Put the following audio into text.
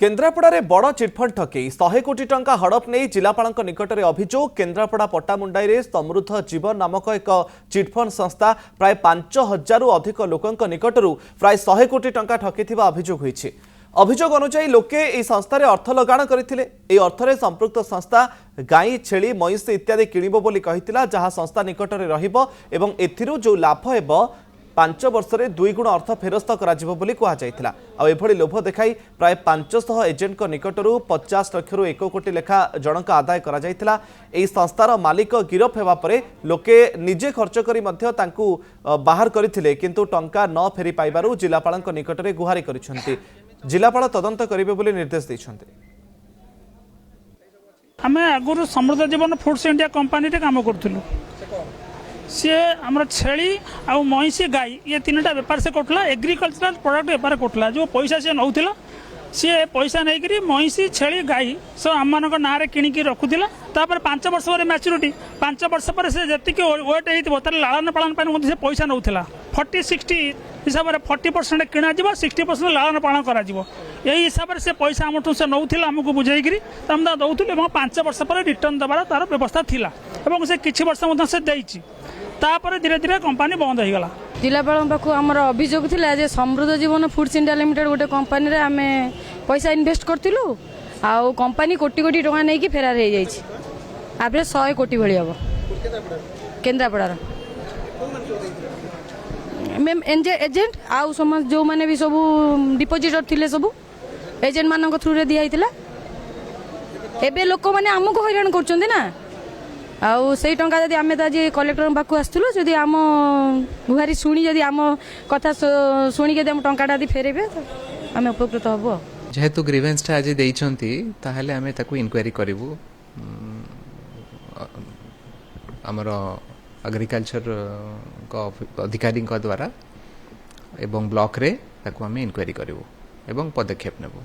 केन्द्रापड़ा बड़ चिटफंड ठकई 100 कोटी टंका हड़प नहीं जिलापाल निकट में अभियोग। केन्द्रापड़ा पट्टामुंडाई समृद्ध जीवन नामक एक चिटफंड संस्था प्राय 5000 अधिक लोकों निकट प्राय 100 कोटी टंका ठकी अभियोग होईछि। अभियोग अनुसार लोके यह संस्थार अर्थ लगाण करथिले। एही अर्थरे संपृक्त संस्था गाई छेली मईंसी इत्यादि किणिबो बोली कहितिला, जहां संस्था निकट में रहिबो एवं एथिरु जो लाभ हेबो 5 वर्ष में 2 गुण अर्थ फेरस्त कर लोभ देखाई प्राय 500 एजेंट निकटरू 50 लाख 1 कोटी लेखा जनक आदाय करा जायतिला। एही संस्थार मालिक गिरफ हेबा परे लोके निजे खर्च करी मध्य तांकू बाहर करथिले, किंतु टंका न फेरी पाइबारु जिलापाल निकट में गुहारी करिसेंती। जिलापाल तदंत करिवे बोली निर्देश दैछन्ते। आमे आगुरु समृद्ध जीवन फूड्स इंडिया कंपनी रे काम करथुलु। सी आम छेली आउ मईंसी गाई ये 3टा बेपार से कटला। एग्रिकल्चरल प्रोडक्ट बेपार कटला। जो पैसा सी नौला सी पैसा नहीं करी मईंसी छेली गाई सब आम ना किणिकी रखुला। तापर 5 वर्ष पर मैच्योरिटी 5 वर्ष पर से जी वेट होता लालन पालन से पैसा नौला। 40-60 हिसाब से 40% किणा 60% लालन पालन करा यही हिसाब से पैसा आम से नौला आमको बुझेकरी आम दौलू। 5 वर्ष पर रिटर्न देवार तार व्यवस्था थिला और से किछि वर्ष से देइछि। तापर धीरे धीरे कंपनी बंद हो गला। जिलापाल पाख आम अभियोग थिला जे समृद्ध जीवन फूड्स इंडिया लिमिटेड गोटे कंपनी रे आमे पैसा इन्वेस्ट करथिलु आउ कंपनी कोटी कोटी टका नहीं कि फेरार हो जाइछि। आबरे 100 कोटी भली हबो। केन्द्रापड़ा मैम एजेंट आउ समझ जो माने भी सब डिपोजिटर थिले सब एजेंट मानक थ्रू रे दिया हितला। एबे लोक माने हमको हैरान करछन्ते ना। आउ से टंका जदि आमे आज कलेक्टर पाखु आसलु जदि आम गुहारी शुणी जदि आम कथा शुणी के टंका फेरेबे आम उपकृत हबो। जेहेतु ग्रीवेंसटा आज देइछंती ताहले आमे ताकू इनक्वायरी करिवु। हमर एग्रीकल्चर को अधिकारी द्वारा एवं ब्लॉक रे ताकू आमे इनक्वायरी करिवु एवं पदक्षेप नेबु।